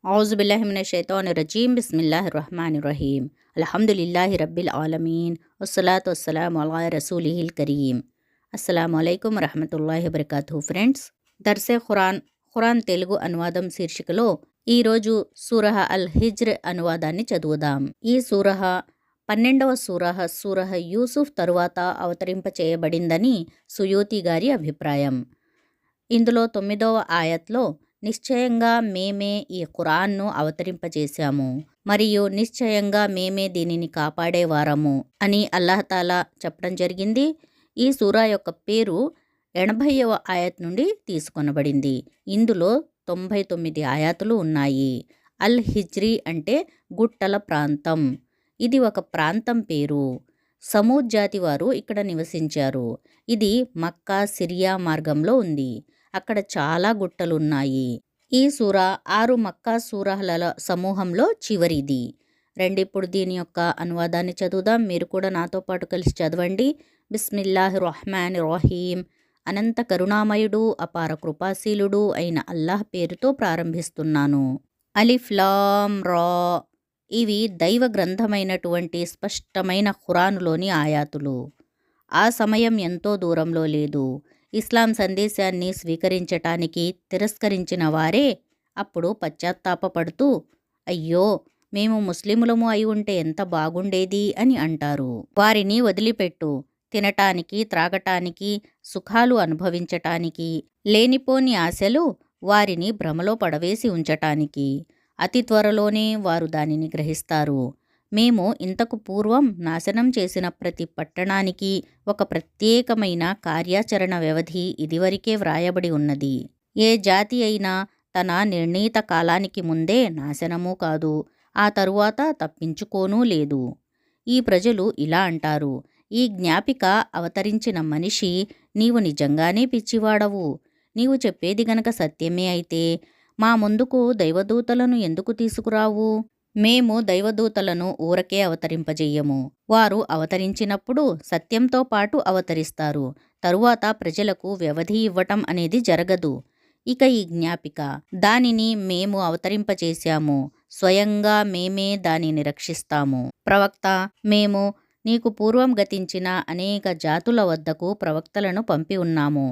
औज़ुबिल्लाहिमिनश्शैतानिर्रजीम बिस्मिल्लाहिर्रहमानिर्रहीम अल्हम्दुलिल्लाहि रब्बिल आलमीन वस्सलातु वस्सलामु अला रसूलिहिल करीम అస్సలాము అలైకుం వరహమతుల్లాహి వబరకాతుహు. ఫ్రెండ్స్, దర్సే ఖురాన్ తెలుగు అనువాదం శీర్షికలో ఈరోజు సూరహ అల్ హిజ్ర్ అనువాదాన్ని చదువుదాం. ఈ సూరహ 12వ సూరహ యూసుఫ్ తరువాత అవతరింప చేయబడిందని సుయూతి గారి అభిప్రాయం. ఇందులో 9వ ఆయత్లో నిశ్చయంగా మేమే ఈ ఖురాన్ను అవతరింపజేశాము మరియు నిశ్చయంగా మేమే దీనిని కాపాడేవారము అని అల్లాహతాలా చెప్పడం జరిగింది. ఈ సూరా యొక్క పేరు 80వ ఆయత్ నుండి తీసుకొనబడింది. ఇందులో 99 ఆయతులు ఉన్నాయి. అల్ హిజ్రీ అంటే గుట్టల ప్రాంతం. ఇది ఒక ప్రాంతం పేరు. సమూద్ జాతి వారు ఇక్కడ నివసించారు. ఇది మక్కా సిరియా మార్గంలో ఉంది. అక్కడ చాలా గుట్టలున్నాయి. ఈ సూరా 6 మక్కా సూరాల సమూహంలో చివరిది. ఇప్పుడు దీని యొక్క అనువాదాన్ని చదువుదాం. మీరు కూడా నాతో పాటు కలిసి చదవండి. బిస్మిల్లాహిర్రహ్మానిర్రహీం. అనంత కరుణామయుడు అపార కృపాశీలుడు అయిన అల్లాహ్ పేరుతో ప్రారంభిస్తున్నాను. అలిఫ్ లామ్ రా. ఇవి దైవ గ్రంథమైనటువంటి స్పష్టమైన ఖురానులోని ఆయాతులు. ఆ సమయం ఎంతో దూరంలో లేదు. ఇస్లాం సందేశాన్ని స్వీకరించటానికి తిరస్కరించిన వారే అప్పుడు పశ్చాత్తాపపడుతూ, అయ్యో మేము ముస్లిములము అయి ఉంటే ఎంత బాగుండేది అని అంటారు. వారిని వదిలిపెట్టు. తినటానికి, త్రాగటానికి, సుఖాలు అనుభవించటానికి, లేనిపోని ఆశలు వారిని భ్రమలో పడవేసి ఉంచటానికి. అతి త్వరలోనే వారు దానిని గ్రహిస్తారు. మేము ఇంతకు పూర్వం నాశనం చేసిన ప్రతి పట్టణానికి ఒక ప్రత్యేకమైన కార్యాచరణ వ్యవధి ఇదివరకే వ్రాయబడి ఉన్నది. ఏ జాతి అయినా తన నిర్ణీత కాలానికి ముందే నాశనమూ కాదు, ఆ తరువాత తప్పించుకోనూ లేదు. ఈ ప్రజలు ఇలా అంటారు, ఈ జ్ఞాపిక అవతరించిన మనిషి, నీవు నిజంగానే పిచ్చివాడవు. నీవు చెప్పేది గనక సత్యమే అయితే మా ముందుకు దైవదూతలను ఎందుకు తీసుకురావు? మేము దైవదూతలను ఊరకే అవతరింపజెయ్యము. వారు అవతరించినప్పుడు సత్యంతో పాటు అవతరిస్తారు. తరువాత ప్రజలకు వ్యవధి ఇవ్వటం అనేది జరగదు. ఇక ఈ జ్ఞాపిక, దానిని మేము అవతరింపజేశాము. స్వయంగా మేమే దానిని రక్షిస్తాము. ప్రవక్త, మేము నీకు పూర్వం గతించిన అనేక జాతుల వద్దకు ప్రవక్తలను పంపి ఉన్నాము.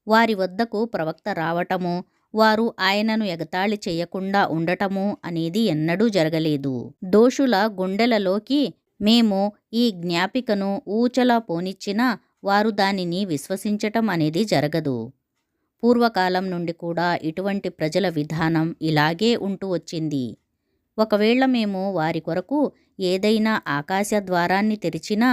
వారి వద్దకు ప్రవక్త రావటము, వారు ఆయనను ఎగతాళి చేయకుండా ఉండటము అనేది ఎన్నడూ జరగలేదు. దోషుల గుండెలలోకి మేము ఈ జ్ఞాపికను ఊచలా పోనిచ్చినా వారు దానిని విశ్వసించటం అనేది జరగదు. పూర్వకాలం నుండి కూడా ఇటువంటి ప్రజల విధానం ఇలాగే ఉంటూ వచ్చింది. ఒకవేళ మేము వారి కొరకు ఏదైనా ఆకాశ ద్వారాన్ని తెరిచినా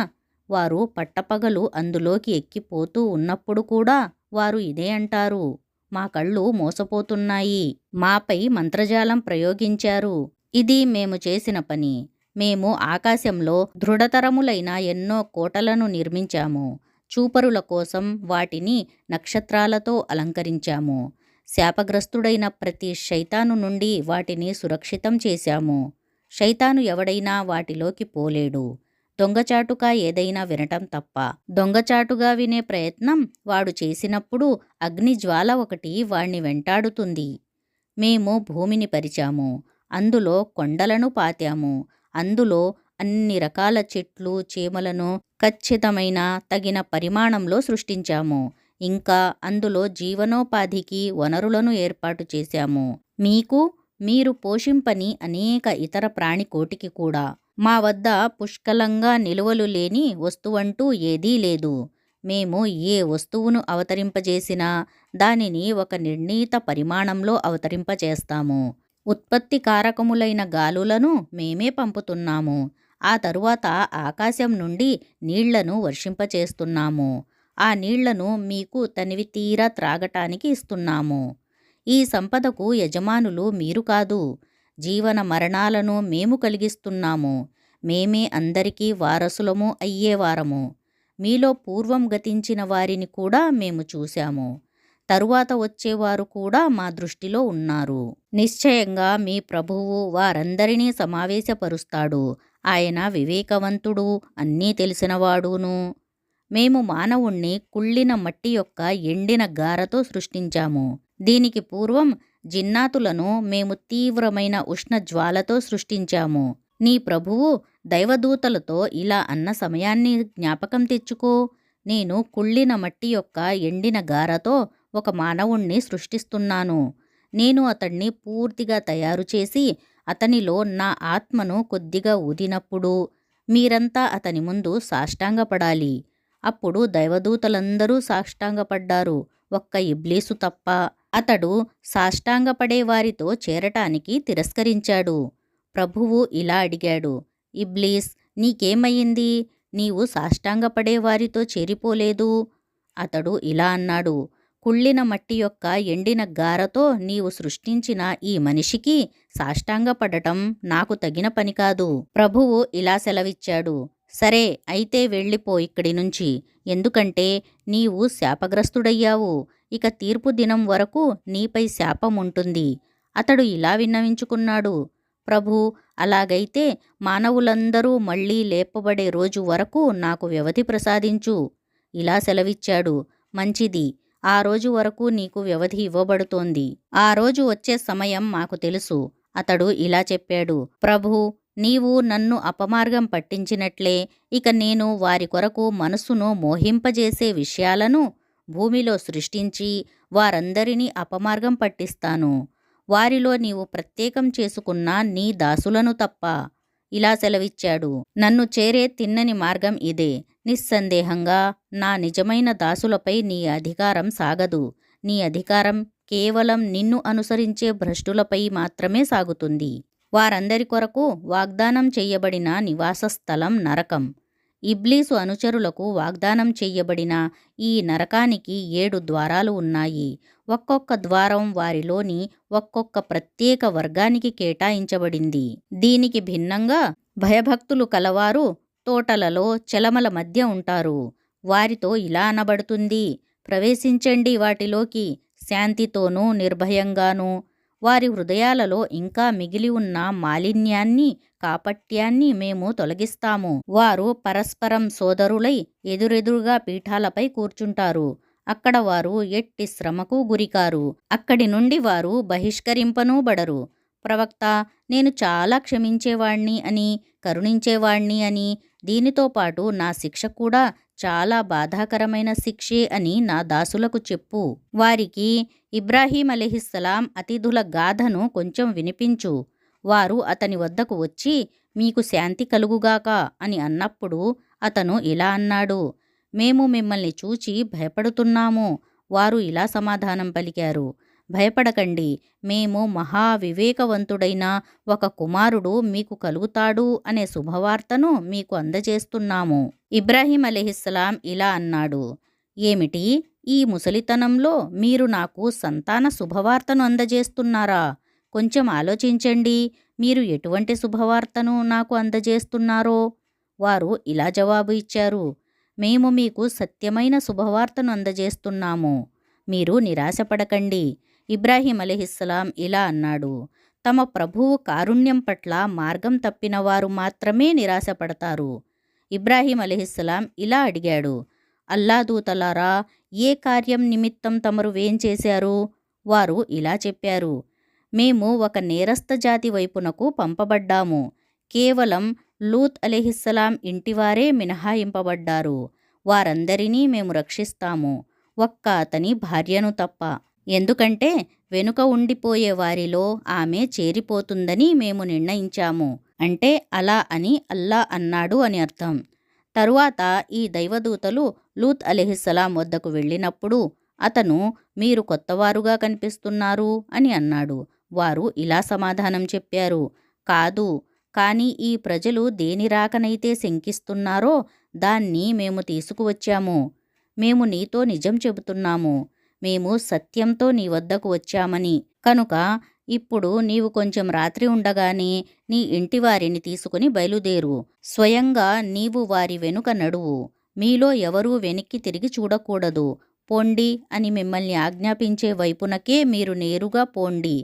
వారు పట్టపగలు అందులోకి ఎక్కిపోతూ ఉన్నప్పుడు కూడా వారు ఇదే అంటారు, మా కళ్ళు మోసపోతున్నాయి, మాపై మంత్రజాలం ప్రయోగించారు. ఇది మేము చేసిన పని. మేము ఆకాశంలో దృఢతరములైన ఎన్నో కోటలను నిర్మించాము. చూపరుల కోసం వాటిని నక్షత్రాలతో అలంకరించాము. శాపగ్రస్తుడైన ప్రతి శైతాను నుండి వాటిని సురక్షితం చేశాము. శైతాను ఎవడైనా వాటిలోకి పోలేడు, దొంగచాటుగా ఏదైనా వినటం తప్ప. దొంగచాటుగా వినే ప్రయత్నం వాడు చేసినప్పుడు అగ్నిజ్వాల ఒకటి వాణ్ణి వెంటాడుతుంది. మేము భూమిని పరిచాము, అందులో కొండలను పాతాము, అందులో అన్ని రకాల చెట్లు చేమలను ఖచ్చితమైన తగిన పరిమాణంలో సృష్టించాము. ఇంకా అందులో జీవనోపాధికి వనరులను ఏర్పాటు చేశాము. మీకు, మీరు పోషింపని అనేక ఇతర ప్రాణికోటికి కూడా. మా వద్ద పుష్కలంగా నిలువలు లేని వస్తువంటూ ఏదీ లేదు. మేము ఏ వస్తువును అవతరింపజేసినా దానిని ఒక నిర్ణీత పరిమాణంలో అవతరింపజేస్తాము. ఉత్పత్తి కారకములైన గాలులను మేమే పంపుతున్నాము. ఆ తరువాత ఆకాశం నుండి నీళ్లను వర్షింపచేస్తున్నాము. ఆ నీళ్లను మీకు తనివి తీరా త్రాగటానికి ఇస్తున్నాము. ఈ సంపదకు యజమానులు మీరు కాదు. జీవన మరణాలను మేము కలిగిస్తున్నాము. మేమే అందరికీ వారసులము అయ్యేవారము. మీలో పూర్వం గతించిన వారిని కూడా మేము చూశాము. తరువాత వచ్చేవారు కూడా మా దృష్టిలో ఉన్నారు. నిశ్చయంగా మీ ప్రభువు వారందరినీ సమావేశపరుస్తాడు. ఆయన వివేకవంతుడు, అన్నీ తెలిసినవాడును. మేము మానవుణ్ణి కుళ్ళిన మట్టి యొక్క ఎండిన గారతో సృష్టించాము. దీనికి పూర్వం జిన్నాతులను మేము తీవ్రమైన ఉష్ణ జ్వాలతో సృష్టించాము. నీ ప్రభువు దైవదూతలతో ఇలా అన్న సమయాన్ని జ్ఞాపకం తెచ్చుకో. నేను కుళ్ళిన మట్టి యొక్క ఎండిన గారతో ఒక మానవుణ్ణి సృష్టిస్తున్నాను. నేను అతణ్ణి పూర్తిగా తయారు చేసి అతనిలో నా ఆత్మను కొద్దిగా ఊదినప్పుడు మీరంతా అతని ముందు సాష్టాంగపడాలి. అప్పుడు దైవదూతలందరూ సాష్టాంగపడ్డారు, ఒక్క ఇబ్లీసు తప్ప. అతడు సాష్టాంగపడే వారితో చేరటానికి తిరస్కరించాడు. ప్రభువు ఇలా అడిగాడు, ఇబ్లీస్, నీకేమయ్యింది? నీవు సాష్టాంగపడే వారితో చేరిపోలేదు. అతడు ఇలా అన్నాడు, కుళ్ళిన మట్టి యొక్క ఎండిన గారతో నీవు సృష్టించిన ఈ మనిషికి సాష్టాంగపడటం నాకు తగిన పని కాదు. ప్రభువు ఇలా సెలవిచ్చాడు, సరే అయితే వెళ్ళిపో ఇక్కడి నుంచి, ఎందుకంటే నీవు శాపగ్రస్తుడయ్యావు. ఇక తీర్పు దినం వరకు నీపై శాపం ఉంటుంది. అతడు ఇలా విన్నవించుకున్నాడు, ప్రభూ, అలాగైతే మానవులందరూ మళ్ళీ లేపబడే రోజు వరకు నాకు వ్యవధి ప్రసాదించు. ఇలా సెలవిచ్చాడు, మంచిది, ఆ రోజు వరకు నీకు వ్యవధి ఇవ్వబడుతోంది. ఆ రోజు వచ్చే సమయం మాకు తెలుసు. అతడు ఇలా చెప్పాడు, ప్రభూ, నీవు నన్ను అపమార్గం పట్టించినట్లే ఇక నేను వారి కొరకు మనస్సును మోహింపజేసే విషయాలను భూమిలో సృష్టించి వారందరినీ అపమార్గం పట్టిస్తాను, వారిలో నీవు ప్రత్యేకం చేసుకున్న నీ దాసులను తప్ప. ఇలా సెలవిచ్చాడు, నన్ను చేరే తిన్నని మార్గం ఇదే. నిస్సందేహంగా నా నిజమైన దాసులపై నీ అధికారం సాగదు. నీ అధికారం కేవలం నిన్ను అనుసరించే భ్రష్టులపై మాత్రమే సాగుతుంది. వారందరి కొరకు వాగ్దానం చెయ్యబడిన నివాస స్థలం నరకం. ఇబ్లీసు అనుచరులకు వాగ్దానం చెయ్యబడిన ఈ నరకానికి 7 ద్వారాలు ఉన్నాయి. ఒక్కొక్క ద్వారం వారిలోని ఒక్కొక్క ప్రత్యేక వర్గానికి కేటాయించబడింది. దీనికి భిన్నంగా భయభక్తులు కలవారు తోటలలో చెలమల మధ్య ఉంటారు. వారితో ఇలా అనబడుతుంది, ప్రవేశించండి వాటిలోకి శాంతితోనూ నిర్భయంగానూ. వారి హృదయాలలో ఇంకా మిగిలి ఉన్న మాలిన్యాన్ని, కాపట్యాన్ని మేము తొలగిస్తాము. వారు పరస్పరం సోదరులై ఎదురెదురుగా పీఠాలపై కూర్చుంటారు. అక్కడ వారు ఎట్టి శ్రమకు గురికారు. అక్కడి నుండి వారు బహిష్కరింపనూబడరు. ప్రవక్త, నేను చాలా క్షమించేవాణ్ణి అని, కరుణించేవాణ్ణి అని, దీనితో పాటు నా శిక్ష కూడా చాలా బాధాకరమైన శిక్షే అని నా దాసులకు చెప్పు. వారికి ఇబ్రాహీం అలైహిస్సలాం అతిథుల గాథను కొంచెం వినిపించు. వారు అతని వద్దకు వచ్చి, మీకు శాంతి కలుగుగాక అని అన్నప్పుడు అతను ఇలా అన్నాడు, మేము మిమ్మల్ని చూచి భయపడుతున్నాము. వారు ఇలా సమాధానం పలికారు, భయపడకండి, మేము మహావివేకవంతుడైన ఒక కుమారుడు మీకు కలుగుతాడు అనే శుభవార్తను మీకు అందజేస్తున్నాము. ఇబ్రాహీం అలైహిస్సలాం ఇలా అన్నాడు, ఏమిటి, ఈ ముసలితనంలో మీరు నాకు సంతాన శుభవార్తను అందజేస్తున్నారా? కొంచెం ఆలోచించండి, మీరు ఎటువంటి శుభవార్తను నాకు అందజేస్తున్నారో. వారు ఇలా జవాబు ఇచ్చారు, మేము మీకు సత్యమైన శుభవార్తను అందజేస్తున్నాము. మీరు నిరాశపడకండి. ఇబ్రాహీం అలైహిస్సలాం ఇలా అన్నాడు, తమ ప్రభువు కారుణ్యం పట్ల మార్గం తప్పిన వారు మాత్రమే నిరాశపడతారు. ఇబ్రాహీం అలైహిస్సలాం ఇలా అడిగాడు, అల్లా దూతలారా, ఏ కార్యం నిమిత్తం తమరు వేంచేశారు? వారు ఇలా చెప్పారు, మేము ఒక నేరస్థ జాతి వైపునకు పంపబడ్డాము. కేవలం లూత్ అలైహిస్సలాం ఇంటివారే మినహాయింపబడ్డారు. వారందరినీ మేము రక్షిస్తాము, ఒక్క అతని భార్యను తప్ప. ఎందుకంటే వెనుక ఉండిపోయే వారిలో ఆమె చేరిపోతుందని మేము నిర్ణయించాము. అంటే అలా అని అల్లా అన్నాడు అని అర్థం. తరువాత ఈ దైవదూతలు లూత్ అలైహిస్సలాం వద్దకు వెళ్ళినప్పుడు అతను, మీరు కొత్తవారుగా కనిపిస్తున్నారు అని అన్నాడు. వారు ఇలా సమాధానం చెప్పారు, కాదు, కానీ ఈ ప్రజలు దేని రాకనైతే శంకిస్తున్నారో దాన్ని మేము తీసుకువచ్చాము. మేము నీతో నిజం చెబుతున్నాము. మేము సత్యంతో నీ వద్దకు వచ్చామని. కనుక ఇప్పుడు నీవు కొంచెం రాత్రి ఉండగానే నీ ఇంటివారిని తీసుకుని బయలుదేరు. స్వయంగా నీవు వారి వెనుక నడువు. మీలో ఎవరూ వెనక్కి తిరిగి చూడకూడదు. పోండి అని మిమ్మల్ని ఆజ్ఞాపించే వైపునకే మీరు నేరుగా పోండి.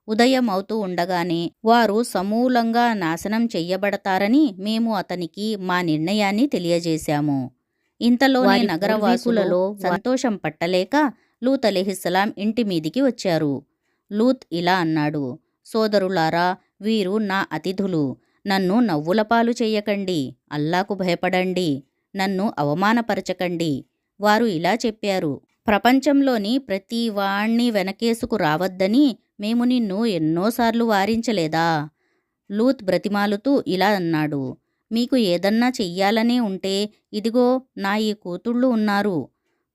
ఉదయం అవుతూ ఉండగానే వారు సమూలంగా నాశనం చెయ్యబడతారని మేము అతనికి మా నిర్ణయాన్ని తెలియజేశాము. ఇంతలోనే నగరవాసులలో సంతోషం పట్టలేక లూత్ అలైహిస్సలాం ఇంటి మీదికి వచ్చారు. లూత్ ఇలా అన్నాడు, సోదరులారా, వీరు నా అతిథులు. నన్ను నవ్వులపాలు చెయ్యకండి. అల్లాకు భయపడండి. నన్ను అవమానపరచకండి. వారు ఇలా చెప్పారు, ప్రపంచంలోని ప్రతి వాణ్ణి వెనకేసుకు రావద్దని మేము నిన్ను ఎన్నోసార్లు వారించలేదా? లూత్ బ్రతిమాలుతూ ఇలా అన్నాడు, మీకు ఏదన్నా చెయ్యాలనే ఉంటే ఇదిగో నా ఈ కూతుళ్ళు ఉన్నారు.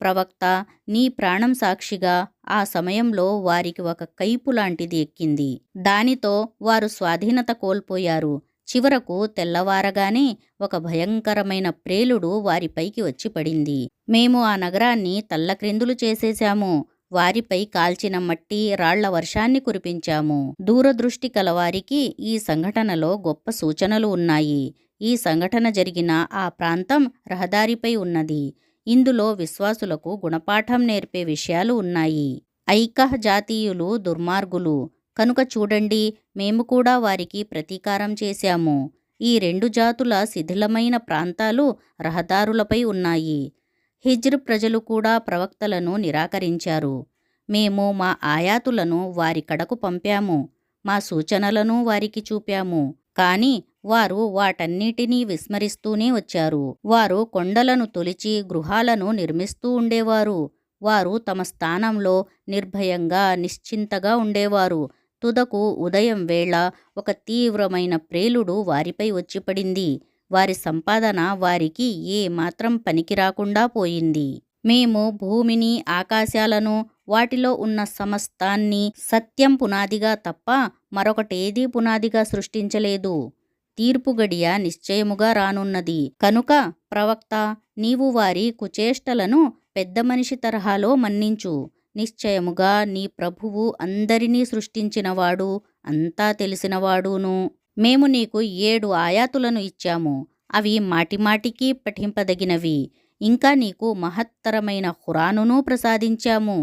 ప్రవక్త, నీ ప్రాణం సాక్షిగా ఆ సమయంలో వారికి ఒక కైపు లాంటిది ఎక్కింది. దానితో వారు స్వాధీనత కోల్పోయారు. చివరకు తెల్లవారగానే ఒక భయంకరమైన ప్రేలుడు వారిపైకి వచ్చి పడింది. మేము ఆ నగరాన్ని తల్లక్రిందులు చేసేశాము. వారిపై కాల్చిన మట్టి రాళ్ల వర్షాన్ని కురిపించాము. దూరదృష్టి కలవారికి ఈ సంఘటనలో గొప్ప సూచనలు ఉన్నాయి. ఈ సంఘటన జరిగిన ఆ ప్రాంతం రహదారిపై ఉన్నది. ఇందులో విశ్వాసులకు గుణపాఠం నేర్పే విషయాలు ఉన్నాయి. ఐకహ్ జాతీయులు దుర్మార్గులు కనుక చూడండి, మేము కూడా వారికి ప్రతీకారం చేశాము. ఈ రెండు జాతుల శిథిలమైన ప్రాంతాలు రహదారులపై ఉన్నాయి. హిజ్ర్ ప్రజలు కూడా ప్రవక్తలను నిరాకరించారు. మేము మా ఆయాతులను వారి కడకు పంపాము. మా సూచనలను వారికి చూపాము. కాని వారు వాటన్నిటినీ విస్మరిస్తూనే వచ్చారు. వారు కొండలను తొలిచి గృహాలను నిర్మిస్తూ ఉండేవారు. వారు తమ స్థానంలో నిర్భయంగా నిశ్చింతగా ఉండేవారు. తుదకు ఉదయం వేళ ఒక తీవ్రమైన ప్రేలుడు వారిపై వచ్చిపడింది. వారి సంపాదన వారికి ఏ మాత్రం పనికిరాకుండా పోయింది. మేము భూమిని, ఆకాశాలను, వాటిలో ఉన్న సమస్తాన్ని సత్యం పునాదిగా తప్ప మరొకటేదీ పునాదిగా సృష్టించలేదు. తీర్పు గడియ నిశ్చయముగా రానున్నది. కనుక ప్రవక్త, నీవు వారి కుచేష్టలను పెద్ద మనిషి తరహాలో మన్నించు. నిశ్చయముగా నీ ప్రభువు అందరినీ సృష్టించినవాడు, అంతా తెలిసినవాడును. మేము నీకు 7 ఆయాతులను ఇచ్చాము. అవి మాటిమాటికి పఠింపదగినవి. ఇంకా నీకు మహత్తరమైన ఖురానును ప్రసాదించాము.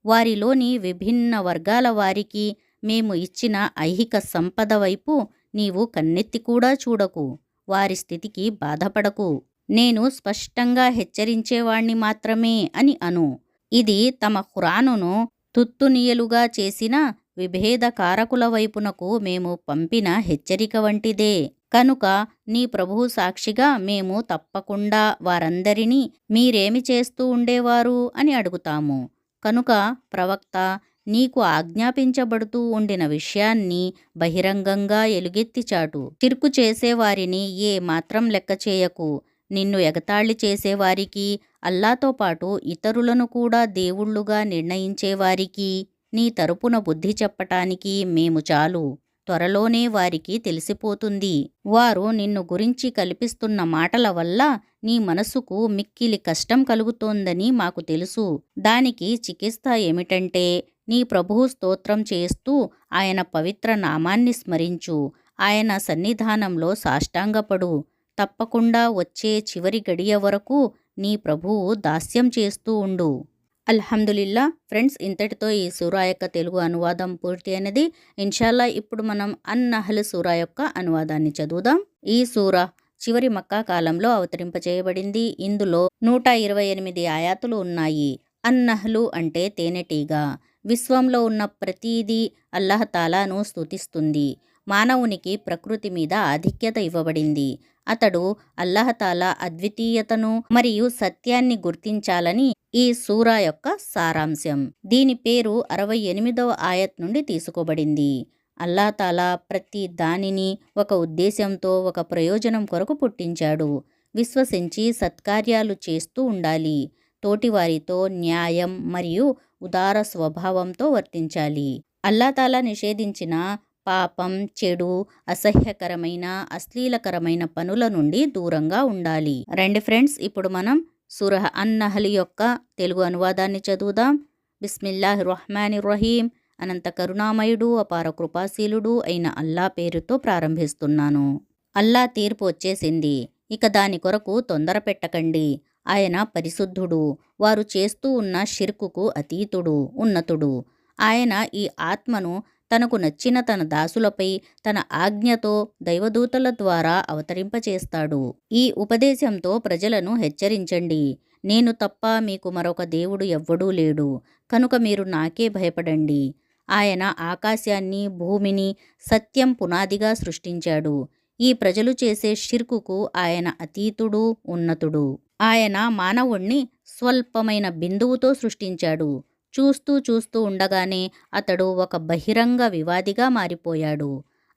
వారిలోని విభిన్న వర్గాల వారికి మేము ఇచ్చిన ఐహిక సంపద వైపు నీవు కన్నెత్తి కూడా చూడకు. వారి స్థితికి బాధపడకు. నేను స్పష్టంగా హెచ్చరించేవాణ్ణి మాత్రమే అని అను. ఇది తమ ఖురానును తుత్తునియలుగా చేసిన విభేదకారకుల వైపునకు మేము పంపిన హెచ్చరిక వంటిదే. కనుక నీ ప్రభువు సాక్షిగా మేము తప్పకుండా వారందరినీ మీరేమి చేస్తూ ఉండేవారు అని అడుగుతాము. కనుక ప్రవక్త, నీకు ఆజ్ఞాపించబడుతూ ఉండిన విషయాన్ని బహిరంగంగా ఎలుగెత్తి చాటు. చిరుకు చేసేవారిని ఏ మాత్రం లెక్క చేయకు. నిన్ను ఎగతాళి చేసేవారికి, అల్లాతో పాటు ఇతరులను కూడా దేవుళ్ళుగా నిర్ణయించేవారికి నీ తరపున బుద్ధి చెప్పటానికి మేము చాలు. త్వరలోనే వారికి తెలిసిపోతుంది. వారు నిన్ను గురించి కల్పిస్తున్న మాటల వల్ల నీ మనసుకు మిక్కిలి కష్టం కలుగుతోందని మాకు తెలుసు. దానికి చికిత్స ఏమిటంటే, నీ ప్రభువు స్తోత్రం చేస్తూ ఆయన పవిత్ర నామాన్ని స్మరించు. ఆయన సన్నిధానంలో సాష్టాంగపడు. తప్పకుండా వచ్చే చివరి గడియ వరకు నీ ప్రభువు దాస్యం చేస్తూ ఉండు. అల్హమ్దులిల్లా ఫ్రెండ్స్, ఇంతటితో ఈ సూరా యొక్క తెలుగు అనువాదం పూర్తి అయినది. ఇన్షాల్లా ఇప్పుడు మనం అన్-నహ్ల్ సూరా యొక్క అనువాదాన్ని చదువుదాం. ఈ సూరా చివరి మక్కా కాలంలో అవతరింపచేయబడింది. ఇందులో 128 ఆయాతులు ఉన్నాయి. అన్-నహ్లు అంటే తేనెటీగ. విశ్వంలో ఉన్న ప్రతీదీ అల్లాహ్ తాలాను స్తుతిస్తుంది. మానవునికి ప్రకృతి మీద ఆధిక్యత ఇవ్వబడింది. అతడు అల్లాహ్ తాలా అద్వితీయతను మరియు సత్యాన్ని గుర్తించాలని ఈ సూరా యొక్క సారాంశం. దీని పేరు 68వ ఆయత్ నుండి తీసుకోబడింది. అల్లాహ్ తాలా ప్రతి దానిని ఒక ఉద్దేశంతో, ఒక ప్రయోజనం కొరకు పుట్టించాడు. విశ్వసించి సత్కార్యాలు చేస్తూ ఉండాలి. తోటివారితో న్యాయం మరియు ఉదార స్వభావంతో వర్తించాలి. అల్లాహ్ తాలా నిషేధించిన పాపం, చెడు, అసహ్యకరమైన, అశ్లీలకరమైన పనుల నుండి దూరంగా ఉండాలి. రండి ఫ్రెండ్స్, ఇప్పుడు మనం సూరహ్ అన్-నహ్ల్ యొక్క తెలుగు అనువాదాన్ని చదువుదాం. బిస్మిల్లాహిర్ రహ్మానిర్ రహీం. అనంత కరుణామయుడు, అపార కృపాశీలుడు అయిన అల్లా పేరుతో ప్రారంభిస్తున్నాను. అల్లా తీర్పు వచ్చేసింది. ఇక దాని కొరకు తొందర పెట్టకండి. ఆయన పరిశుద్ధుడు. వారు చేస్తూ ఉన్న షిర్కుకు అతీతుడు, ఉన్నతుడు. ఆయన ఈ ఆత్మను తనకు నచ్చిన తన దాసులపై తన ఆజ్ఞతో దైవదూతల ద్వారా అవతరింపచేస్తాడు. ఈ ఉపదేశంతో ప్రజలను హెచ్చరించండి. నేను తప్ప మీకు మరొక దేవుడు ఎవ్వడూ లేడు. కనుక మీరు నాకే భయపడండి. ఆయన ఆకాశాన్ని, భూమిని సత్యం పునాదిగా సృష్టించాడు. ఈ ప్రజలు చేసే షిర్కుకు ఆయన అతీతుడు, ఉన్నతుడు. ఆయన మానవుణ్ణి స్వల్పమైన బిందువుతో సృష్టించాడు. చూస్తూ చూస్తూ ఉండగానే అతడు ఒక బహిరంగ వివాదిగా మారిపోయాడు.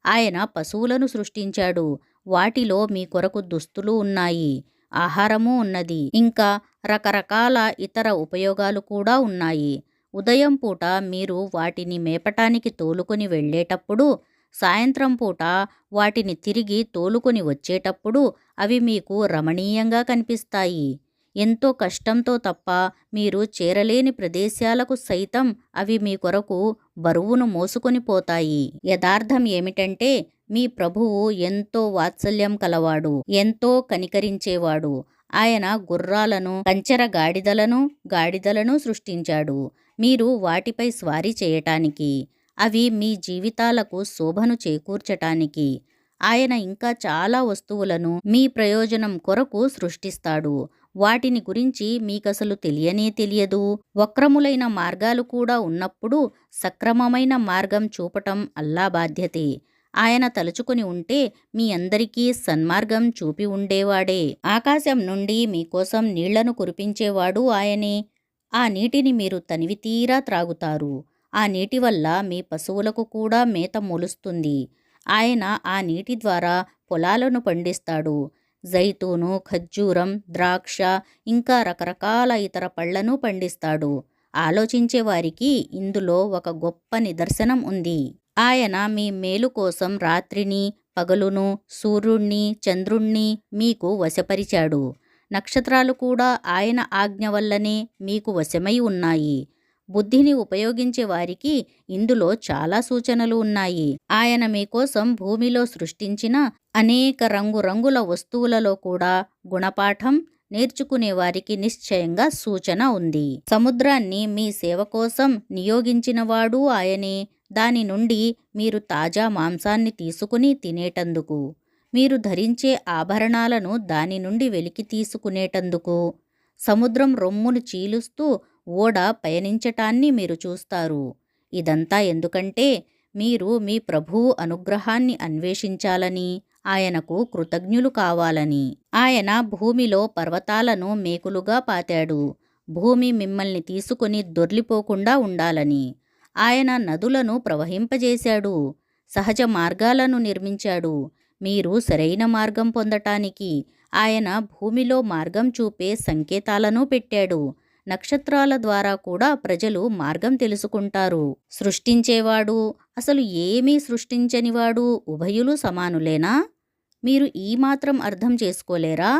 ఆయన పశువులను సృష్టించాడు. వాటిలో మీ కొరకు దుస్తులు ఉన్నాయి, ఆహారము ఉన్నది, ఇంకా రకరకాల ఇతర ఉపయోగాలు కూడా ఉన్నాయి. ఉదయం పూట మీరు వాటిని మేపటానికి తోలుకొని వెళ్ళేటప్పుడు, సాయంత్రం పూట వాటిని తిరిగి తోలుకొని వచ్చేటప్పుడు అవి మీకు రమణీయంగా కనిపిస్తాయి. ఎంతో కష్టంతో తప్ప మీరు చేరలేని ప్రదేశాలకు సైతం అవి మీ కొరకు బరువును మోసుకొని పోతాయి. యథార్థం ఏమిటంటే మీ ప్రభువు ఎంతో వాత్సల్యం కలవాడు, ఎంతో కనికరించేవాడు. ఆయన గుర్రాలను, కంచెర గాడిదలను సృష్టించాడు మీరు వాటిపై స్వారీ చేయటానికి. అవి మీ జీవితాలకు శోభను చేకూర్చటానికి. ఆయన ఇంకా చాలా వస్తువులను మీ ప్రయోజనం కొరకు సృష్టిస్తాడు. వాటిని గురించి మీకసలు తెలియనే తెలియదు. వక్రములైన మార్గాలు కూడా ఉన్నప్పుడు సక్రమమైన మార్గం చూపటం అల్లా బాధ్యతే. ఆయన తలుచుకుని ఉంటే మీ అందరికీ సన్మార్గం చూపి ఉండేవాడే. ఆకాశం నుండి మీకోసం నీళ్లను కురిపించేవాడు ఆయనే. ఆ నీటిని మీరు తనివితీరా త్రాగుతారు. ఆ నీటి వల్ల మీ పశువులకు కూడా మేత మొలుస్తుంది. ఆయన ఆ నీటి ద్వారా పొలాలను పండిస్తాడు. జైతూను, ఖర్జూరం, ద్రాక్ష ఇంకా రకరకాల ఇతర పళ్లను పండిస్తాడు. ఆలోచించే వారికి ఇందులో ఒక గొప్ప నిదర్శనం ఉంది. ఆయన మీ మేలు కోసం రాత్రిని, పగలును, సూర్యుణ్ణి, చంద్రుణ్ణి మీకు వశపరిచాడు. నక్షత్రాలు కూడా ఆయన ఆజ్ఞ వల్లనే మీకు వశమై ఉన్నాయి. బుద్ధిని ఉపయోగించే వారికి ఇందులో చాలా సూచనలు ఉన్నాయి. ఆయన మీకోసం భూమిలో సృష్టించిన అనేక రంగురంగుల వస్తువులలో కూడా గుణపాఠం నేర్చుకునే వారికి నిశ్చయంగా సూచన ఉంది. సముద్రాన్ని మీ సేవ కోసం నియోగించినవాడు ఆయనే. దాని నుండి మీరు తాజా మాంసాన్ని తీసుకుని తినేటందుకు, మీరు ధరించే ఆభరణాలను దాని నుండి వెలికి తీసుకునేటందుకు, సముద్రం రొమ్మును చీలుస్తూ ఓడ పయనించటాన్ని మీరు చూస్తారు. ఇదంతా ఎందుకంటే మీరు మీ ప్రభువు అనుగ్రహాన్ని అన్వేషించాలని, ఆయనకు కృతజ్ఞులు కావాలని. ఆయన భూమిలో పర్వతాలను మేకులుగా పాతాడు, భూమి మిమ్మల్ని తీసుకుని దొర్లిపోకుండా ఉండాలని. ఆయన నదులను ప్రవహింపజేశాడు, సహజ మార్గాలను నిర్మించాడు. మీరు సరైన మార్గం పొందటానికి ఆయన భూమిలో మార్గం చూపే సంకేతాలను పెట్టాడు. నక్షత్రాల ద్వారా కూడా ప్రజలు మార్గం తెలుసుకుంటారు. సృష్టించేవాడు, అసలు ఏమీ సృష్టించనివాడు ఉభయులు సమానులేనా? మీరు ఈ మాత్రం అర్థం చేసుకోలేరా?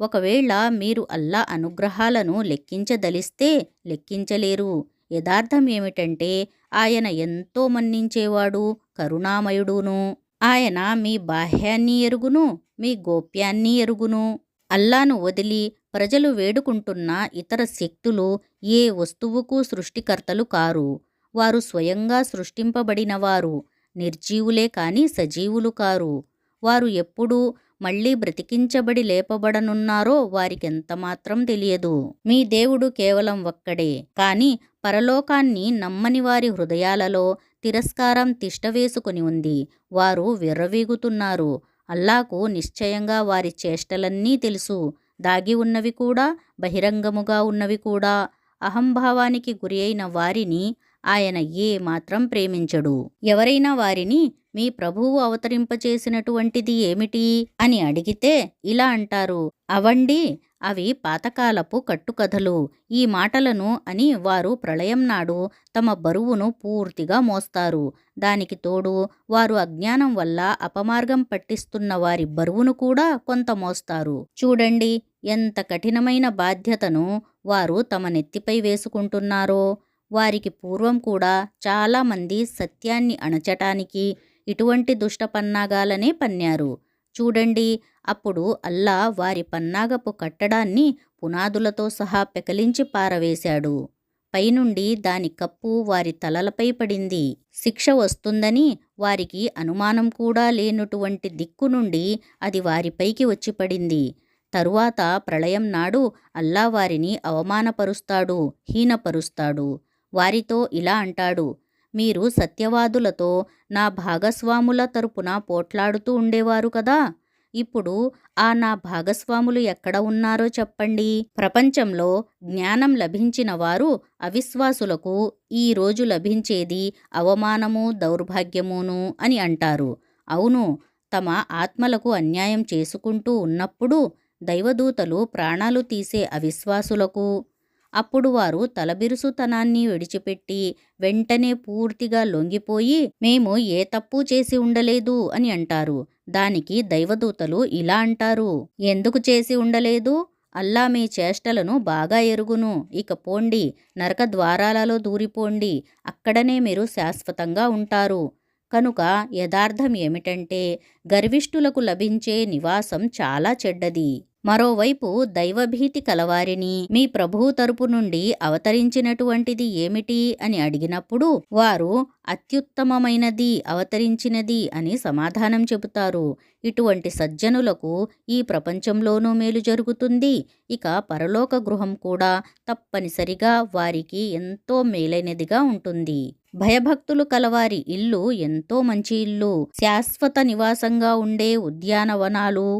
ఒకవేళ మీరు అల్లా అనుగ్రహాలను లెక్కించదలిస్తే లెక్కించలేరు. యథార్థం ఏమిటంటే ఆయన ఎంతో మన్నించేవాడు, కరుణామయుడును. ఆయన మీ బాహ్యాన్ని ఎరుగును, మీ గోప్యాన్ని ఎరుగును. అల్లాను వదిలి ప్రజలు వేడుకుంటున్న ఇతర శక్తులు ఏ వస్తువుకు సృష్టికర్తలు కారు. వారు స్వయంగా సృష్టింపబడినవారు, నిర్జీవులే కాని సజీవులు కారు. వారు ఎప్పుడు మళ్ళీ బ్రతికించబడి లేపబడనున్నారో వారికెంతమాత్రం తెలియదు. మీ దేవుడు కేవలం ఒక్కడే. కాని పరలోకాన్ని నమ్మని వారి హృదయాలలో తిరస్కారం తిష్టవేసుకుని ఉంది. వారు విర్రవీగుతున్నారు. అల్లాకు నిశ్చయంగా వారి చేష్టలన్నీ తెలుసు, దాగి ఉన్నవి కూడా, బహిరంగముగా ఉన్నవి కూడా. అహంభావానికి గురి అయిన వారిని ఆయన ఏ మాత్రం ప్రేమించడు. ఎవరైనా వారిని మీ ప్రభువు అవతరింపచేసినటువంటిది ఏమిటి అని అడిగితే ఇలా అంటారు, అవండి, అవి పాతకాలపు కట్టుకథలు. ఈ మాటలను అని వారు ప్రళయం నాడు తమ బరువును పూర్తిగా మోస్తారు. దానికి తోడు వారు అజ్ఞానం వల్ల అపమార్గం పట్టిస్తున్న వారి బరువును కూడా కొంత మోస్తారు. చూడండి ఎంత కఠినమైన బాధ్యతను వారు తమ నెత్తిపై వేసుకుంటున్నారో. వారికి పూర్వం కూడా చాలామంది సత్యాన్ని అణచటానికి ఇటువంటి దుష్ట పన్నాగాలనే పన్నారు. చూడండి, అప్పుడు అల్లా వారి పన్నాగపు కట్టడాన్ని పునాదులతో సహా పెకలించి పారవేశాడు. పైనుండి దాని కప్పు వారి తలలపై పడింది. శిక్ష వస్తుందని వారికి అనుమానం కూడా లేనటువంటి దిక్కు నుండి అది వారిపైకి వచ్చి పడింది. తరువాత ప్రళయం నాడు అల్లా వారిని అవమానపరుస్తాడు, హీనపరుస్తాడు. వారితో ఇలా అంటాడు, మీరు సత్యవాదులతో నా భాగస్వాముల తరపున పోట్లాడుతూ ఉండేవారు కదా. ఇప్పుడు ఆ నా భాగస్వాములు ఎక్కడ ఉన్నారో చెప్పండి. ప్రపంచంలో జ్ఞానం లభించిన వారు అవిశ్వాసులకు ఈరోజు లభించేది అవమానము, దౌర్భాగ్యమును అని అంటారు. అవును, తమ ఆత్మలకు అన్యాయం చేసుకుంటూ ఉన్నప్పుడు దైవదూతలు ప్రాణాలు తీసే అవిశ్వాసులకు, అప్పుడు వారు తలబిరుసుతనాన్ని విడిచిపెట్టి వెంటనే పూర్తిగా లొంగిపోయి మేము ఏ తప్పు చేసి ఉండలేదు అని అంటారు. దానికి దైవదూతలు ఇలా అంటారు, ఎందుకు చేసి ఉండలేదు? అల్లా మీ చేష్టలను బాగా ఎరుగును. ఇక పోండి, నరక ద్వారాలలో దూరిపోండి, అక్కడనే మీరు శాశ్వతంగా ఉంటారు. కనుక యథార్థం ఏమిటంటే గర్విష్ఠులకు లభించే నివాసం చాలా చెడ్డది. మరోవైపు దైవభీతి కలవారిని మీ ప్రభువు తరపు నుండి అవతరించినటువంటిది ఏమిటి అని అడిగినప్పుడు వారు అత్యుత్తమమైనది అవతరించినది అని సమాధానం చెబుతారు. ఇటువంటి సజ్జనులకు ఈ ప్రపంచంలోనూ మేలు జరుగుతుంది, ఇక పరలోక గృహం కూడా తప్పనిసరిగా వారికి ఎంతో మేలైనదిగా ఉంటుంది. భయభక్తులు కలవారి ఇల్లు ఎంతో మంచి ఇల్లు, శాశ్వత నివాసంగా ఉండే ఉద్యానవనాలు,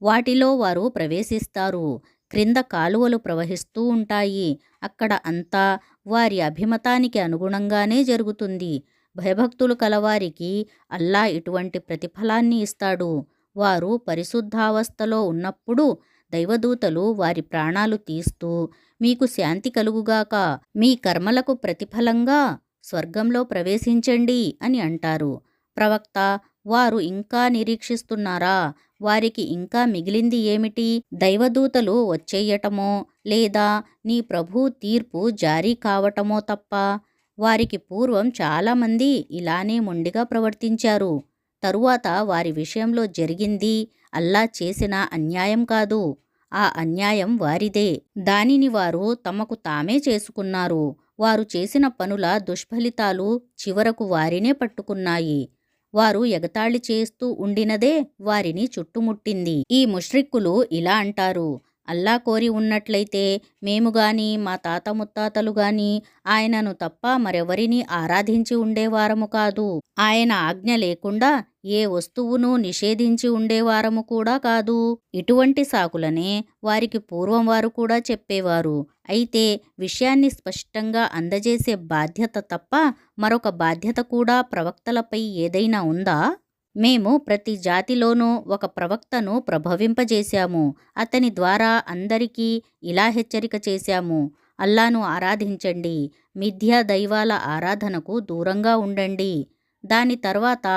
వాటిలో వారు ప్రవేశిస్తారు. క్రింద కాలువలు ప్రవహిస్తూ ఉంటాయి. అక్కడ అంతా వారి అభిమతానికి అనుగుణంగానే జరుగుతుంది. భయభక్తులు కలవారికి అల్లా ఇటువంటి ప్రతిఫలాన్ని ఇస్తాడు. వారు పరిశుద్ధావస్థలో ఉన్నప్పుడు దైవదూతలు వారి ప్రాణాలు తీస్తూ మీకు శాంతి కలుగుగాక, మీ కర్మలకు ప్రతిఫలంగా స్వర్గంలో ప్రవేశించండి అని అంటారు. ప్రవక్త, వారు ఇంకా నిరీక్షిస్తున్నారా? వారికి ఇంకా మిగిలింది ఏమిటి? దైవదూతలు వచ్చేయటమో లేదా నీ ప్రభు తీర్పు జారీ కావటమో తప్ప. వారికి పూర్వం చాలామంది ఇలానే మొండిగా ప్రవర్తించారు. తరువాత వారి విషయంలో జరిగింది అల్లా చేసిన అన్యాయం కాదు, ఆ అన్యాయం వారిదే. దానిని వారు తమకు తామే చేసుకున్నారు. వారు చేసిన పనుల దుష్ఫలితాలు చివరకు వారినే పట్టుకున్నాయి. వారు ఎగతాళి చేస్తూ ఉండినదే వారిని చుట్టుముట్టింది. ఈ ముష్రిక్కులు ఇలా అంటారు, అల్లా కోరి ఉన్నట్లయితే మేము గాని మా తాత ముత్తాతలు గాని ఆయనను తప్ప మరెవరిని ఆరాధించి ఉండేవారము కాదు. ఆయన ఆజ్ఞ లేకుండా ఏ వస్తువును నిషేధించి ఉండేవారము కూడా కాదు. ఇటువంటి సాకులనే వారికి పూర్వం వారు కూడా చెప్పేవారు. అయితే విషయాన్ని స్పష్టంగా అందజేసే బాధ్యత తప్ప మరొక బాధ్యత కూడా ప్రవక్తలపై ఏదైనా ఉందా? మేము ప్రతి జాతిలోనూ ఒక ప్రవక్తను ప్రభవింపజేశాము. అతని ద్వారా అందరికీ ఇలా హెచ్చరిక చేశాము, అల్లాను ఆరాధించండి, మిథ్యా దైవాల ఆరాధనకు దూరంగా ఉండండి. దాని తర్వాత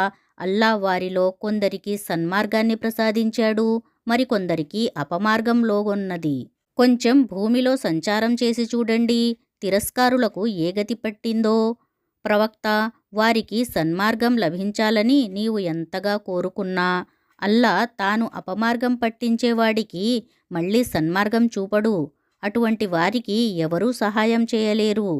అల్లా వారిలో కొందరికి సన్మార్గాన్ని ప్రసాదించాడు, మరికొందరికి అపమార్గంలో ఉన్నది. కొంచెం భూమిలో సంచారం చేసి చూడండి, తిరస్కారులకు ఏ గతి పట్టిందో. ప్రవక్త, వారికి సన్మార్గం లభించాలని నీవు ఎంతగా కోరుకున్నా అల్లా తాను అపమార్గం పట్టించేవాడికి మళ్ళీ సన్మార్గం చూపడు. అటువంటి వారికి ఎవరూ సహాయం చేయలేరు.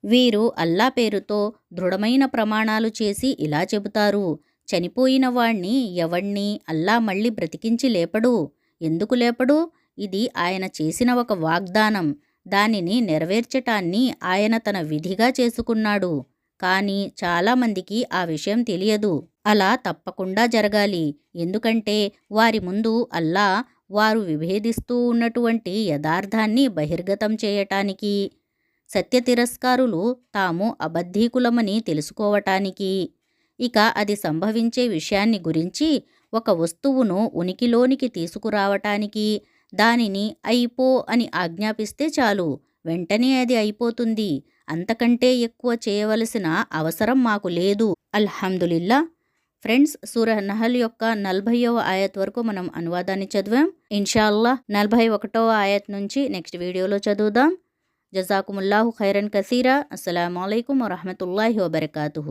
వీరు అల్లా పేరుతో దృఢమైన ప్రమాణాలు చేసి ఇలా చెబుతారు, చనిపోయిన వాణ్ణి ఎవణ్ణి అల్లా మళ్ళీ బ్రతికించి లేపడు. ఎందుకు లేపడు? ఇది ఆయన చేసిన ఒక వాగ్దానం. దానిని నెరవేర్చటాన్ని ఆయన తన విధిగా చేసుకున్నాడు. కానీ చాలామందికి ఆ విషయం తెలియదు. అలా తప్పకుండా జరగాలి. ఎందుకంటే వారి ముందు అల్లా వారు విభేదిస్తూ ఉన్నటువంటి యథార్థాన్ని బహిర్గతం చేయటానికి, సత్య తిరస్కారులు తాము అబద్ధీకులమని తెలుసుకోవటానికి, ఇక అది సంభవించే విషయాన్ని గురించి ఒక వస్తువును ఉనికిలోనికి తీసుకురావటానికి దానిని అయిపో అని ఆజ్ఞాపిస్తే చాలు, వెంటనే అది అయిపోతుంది. అంతకంటే ఎక్కువ చేయవలసిన అవసరం మాకు లేదు. అల్హమ్దులిల్లా. ఫ్రెండ్స్, సూరహ్ నహల్ యొక్క 40వ ఆయత్ వరకు మనం అనువాదాన్ని చదివాం. ఇన్షాల్లా 41వ ఆయత్ నుంచి నెక్స్ట్ వీడియోలో చదువుదాం. జజాకుముల్లాహు ఖైరన్ కసీరా. అస్సలాము అలైకుం వరహమతుల్లాహి వబరకాతుహు.